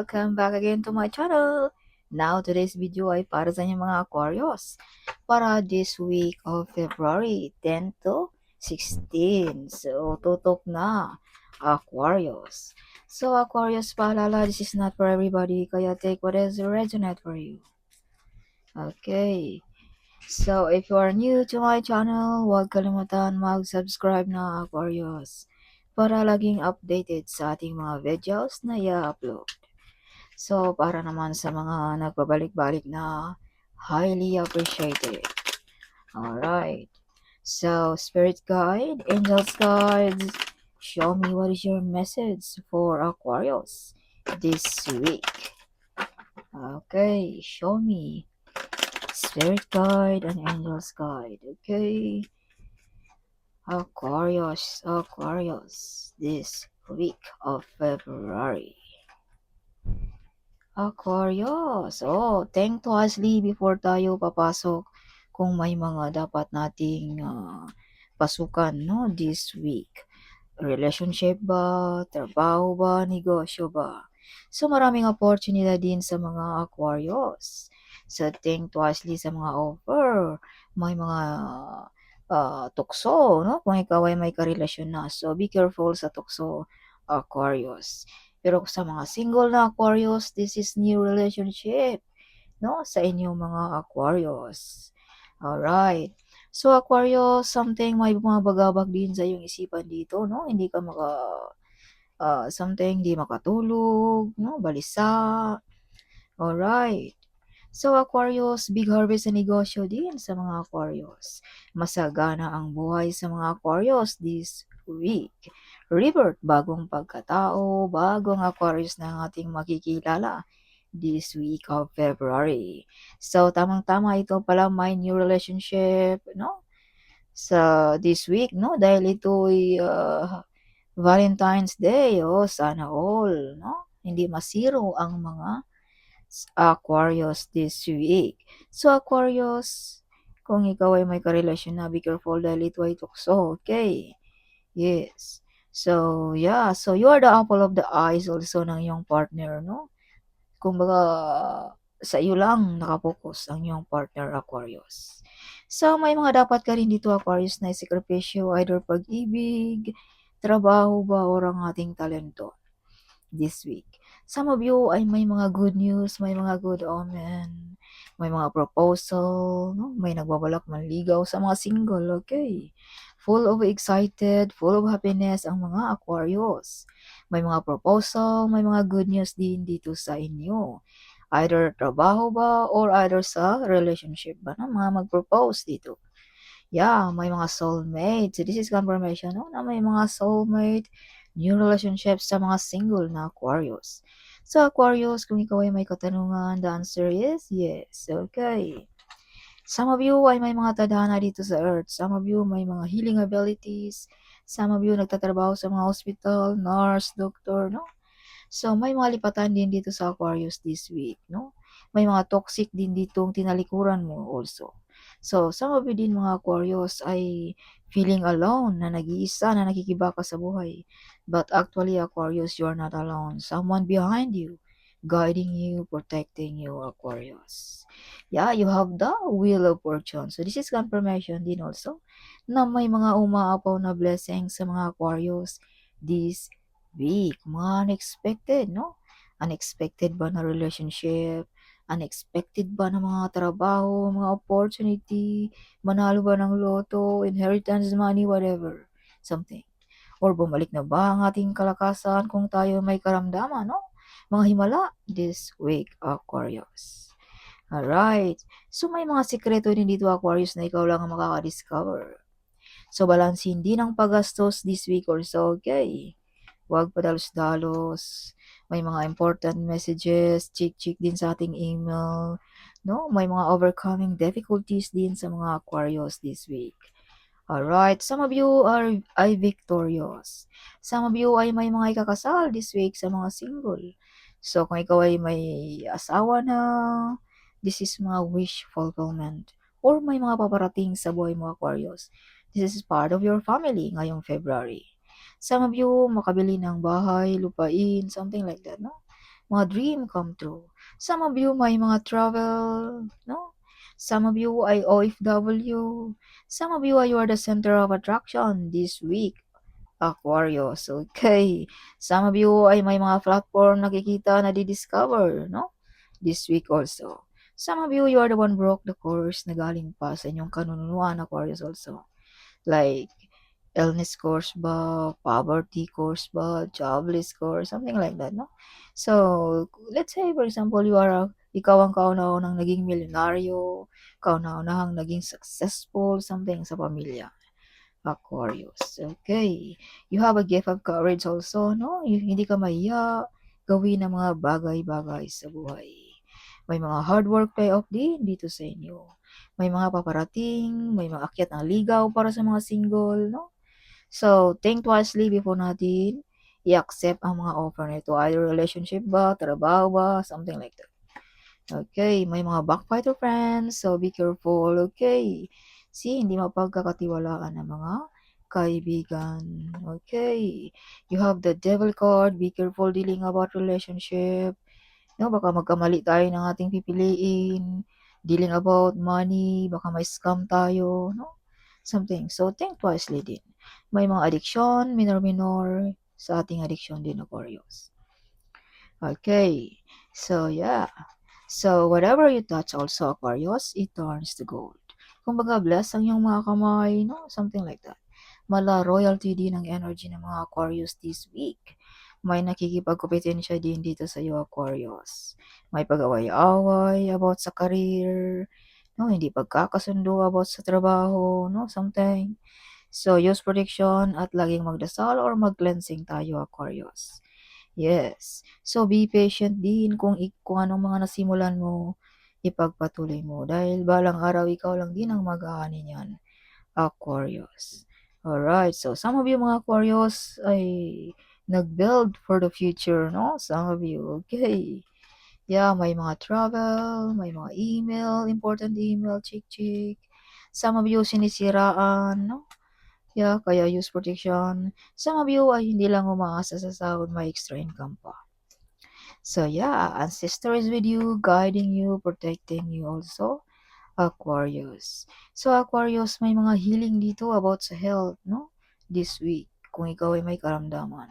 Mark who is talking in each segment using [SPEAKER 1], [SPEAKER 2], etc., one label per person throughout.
[SPEAKER 1] welcome back again to my channel. Now, today's video ay para sa inyong mga Aquarius para this week of February 10 to 16. So, tutok na Aquarius. So, Aquarius, paalala, this is not for everybody, kaya take what is resonate for you. Okay. So, if you are new to my channel, huwag kalimutan mag-subscribe na Aquarius para laging updated sa ating mga videos na i-upload. So, para naman sa mga nagbabalik-balik na highly appreciated. Alright. So, Spirit Guide, Angels Guides, show me what is your message for Aquarius this week. Okay, show me. Spirit Guide and Angels Guide. Okay. Aquarius, this week of February. Aquarius, think wisely before tayo papasok kung may mga dapat nating pasukan, no, this week. Relationship ba, trabaho ba, negosyo ba? So, maraming opportunity din sa mga Aquarius. So, think wisely sa mga offer. May mga tukso, no? Kung ikaw ay may karelasyon na. So, be careful sa tukso, Aquarius. Pero sa mga single na Aquarius, this is new relationship, no? Sa inyong mga Aquarius. Alright. So, Aquarius, something may bumabagabag din sa iyong isipan dito, no? Hindi ka something, di makatulog, no? Balisa. Alright. So, Aquarius, big harvest sa negosyo din sa mga Aquarius. Masagana ang buhay sa mga Aquarius this week. Rebirth, bagong pagkatao, bagong Aquarius na ating makikilala this week of February. So, tamang-tama ito pala may new relationship, no? Sa this week, no? Dahil ito'y Valentine's Day, sana all, no? Hindi masiro ang mga Aquarius this week. So, Aquarius, kung ikaw ay may karelasyon na, be careful dahil ito ay tukso, okay? Yes. So, yeah. So, you are the apple of the eyes also ng iyong partner, no? Kumbaga, sa iyo lang nakapokus ang iyong partner, Aquarius. So, may mga dapat ka rin dito, Aquarius, na isikripisyo, either pag-ibig, trabaho ba, o ang ating talento this week. Some of you ay may mga good news, may mga good omen, may mga proposal, no? May nagbabalak manligaw sa mga single, okay? Full of excited, full of happiness ang mga Aquarius. May mga proposal, may mga good news din dito sa inyo. Either trabaho ba or either sa relationship ba na mga mag-propose dito. Yeah, may mga soulmate. So, this is confirmation, no? Na may mga soulmate, new relationships sa mga single na Aquarius. So, Aquarius, kung ikaw ay may katanungan, the answer is yes. Okay. Some of you ay may mga tadhana dito sa Earth. Some of you may mga healing abilities. Some of you nagtatrabaho sa mga hospital, nurse, doctor, no? So, may mga lipatan din dito sa Aquarius this week, no? May mga toxic din ditong tinalikuran mo also. So, some of you din mga Aquarius ay feeling alone, na nag-iisa, na nakikibaka sa buhay. But actually, Aquarius, you're not alone. Someone behind you, guiding you, protecting you, Aquarius. Yeah, you have the wheel of fortune. So, this is confirmation din also na may mga umaapaw na blessings sa mga Aquarius this week. Mga unexpected, no? Unexpected ba na relationship? Unexpected ba na mga trabaho, mga opportunity? Manalo ba ng loto, inheritance money, whatever. Something. Or bumalik na ba ang ating kalakasan kung tayo may karamdaman, no? Mga himala this week, Aquarius. Alright. So, may mga sikreto din dito, Aquarius, na ikaw lang ang makaka-discover. So, balansin din ang paggastos this week or so, okay? Huwag padalos-dalos. May mga important messages, check din sa ating email, no? May mga overcoming difficulties din sa mga Aquarius this week. Alright, some of you ay victorious. Some of you ay may mga ikakasal this week sa mga single. So, kung ikaw ay may asawa na, this is mga wish fulfillment. Or may mga paparating sa buhay mo, Aquarius. This is part of your family ngayong February. Some of you makabili ng bahay, lupain, something like that, no? mga dream come true. Some of you may mga travel, no? Some of you ay OFW. Some of you are the center of attraction this week, Aquarius. Okay. Some of you ay may mga platform nakikita na di-discover, no? This week also. Some of you are the one broke the course na galing pa sa inyong kanunuan, Aquarius also. Like, illness course ba, poverty course ba, jobless course, something like that, no? So, let's say, for example, ikaw ang kauna-unang naging milyonaryo, kauna-unahang naging successful, something sa pamilya. Aquarius. Okay. You have a gift of courage also, no? Hindi ka mahiya gawin ang mga bagay-bagay sa buhay. May mga hard work payoff din dito sa inyo. May mga paparating, may mga akyat ng ligaw para sa mga single, no? So, think wisely before natin i-accept ang mga offer nito. Either relationship ba, trabaho ba, something like that. Okay, may mga backbiter friends, so be careful, okay? See, hindi mapagkakatiwalaan ng mga kaibigan. Okay, you have the devil card, be careful dealing about relationship. No, baka magkamali tayo ng ating pipiliin. Dealing about money, baka may scam tayo, no? Something. So, think wisely din. May mga addiction, minor-minor, sa ating addiction din, Aquarius. Okay, so yeah. So, whatever you touch also, Aquarius, it turns to gold. Kumbaga, bless ang iyong mga kamay, no? Something like that. Mala royalty din ang energy ng mga Aquarius this week. May nakikipagkompetensya din dito sa iyo, Aquarius. May pag-away-away about sa career, no? Hindi pagkakasundo about sa trabaho, no? Something. So, use protection at laging magdasal or mag-cleansing tayo, Aquarius. Yes. So, be patient din kung anong mga nasimulan mo, ipagpatuloy mo. Dahil balang araw, ikaw lang din ang mag-aani niyan, Aquarius. Alright. So, some of you mga Aquarius ay nag-build for the future, no? Some of you, okay. Yeah, may mga travel, may mga email, important email, chick-chick. Some of you sinisiraan, no? Yeah, kaya use protection. Some of you ay hindi lang umaasa sa sahod, may extra income pa. So yeah, ancestor is with you, guiding you, protecting you also, Aquarius. So Aquarius, may mga healing dito about sa health, no? This week, kung ikaw ay may karamdaman.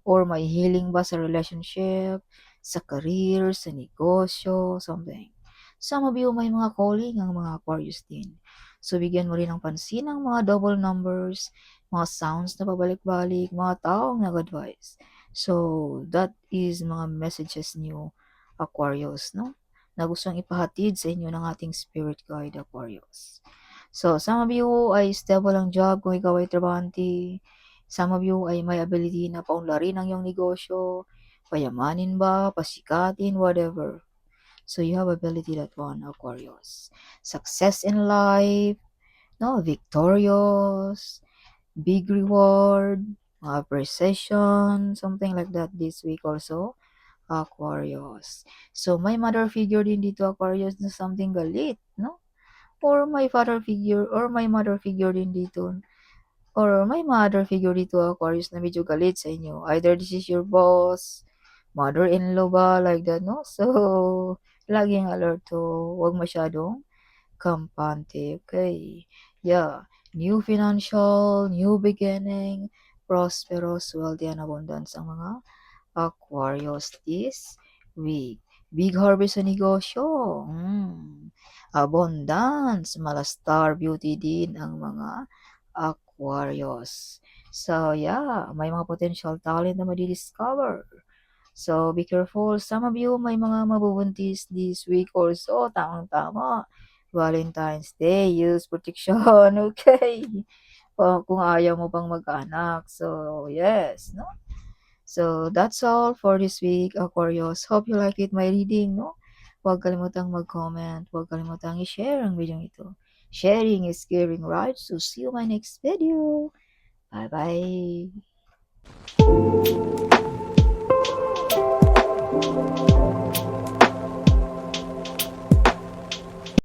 [SPEAKER 1] Or may healing ba sa relationship, sa career, sa negosyo, something. Some of you may mga calling ang mga Aquarius din. So, bigyan mo rin ng pansin ang mga double numbers, mga sounds na pabalik-balik, mga taong nag-advise. So, that is mga messages niyo, Aquarius, no? Na gustong ipahatid sa inyo ng ating spirit guide, Aquarius. So, some of you ay stable ang job kung ikaw ay trabahante. Some of you ay may ability na paunlarin ang iyong negosyo, payamanin ba, pasikatin, whatever. So, you have ability that one, Aquarius. Success in life, no, victorious, big reward, appreciation, something like that this week also, Aquarius. So, may mother figure din dito, Aquarius, na something galit, no? Or may father figure, or may mother figure din dito. Or may mother figure dito, Aquarius, na medyo galit sa inyo. Either this is your boss, mother-in-law ba, like that, no? So, laging alert to, huwag masyadong kampante, okay? Yeah, new financial, new beginning, prosperous, wealthy, and abundance ang mga Aquarius this week. Big harvest sa negosyo. Abundance. Malastar beauty din ang mga Aquarius. So, yeah, may mga potential talent na madi-discover. So, be careful. Some of you may mga mabubuntis this week also. Tamang-tama. Valentine's Day, use protection. Okay. Kung ayaw mo pang mag-anak. So, yes, no? So, that's all for this week, Aquarius. Hope you like it, my reading, no? Huwag kalimutang mag-comment. Huwag kalimutang i-share ang video ito. Sharing is caring, right? So, see you in my next video. Bye-bye.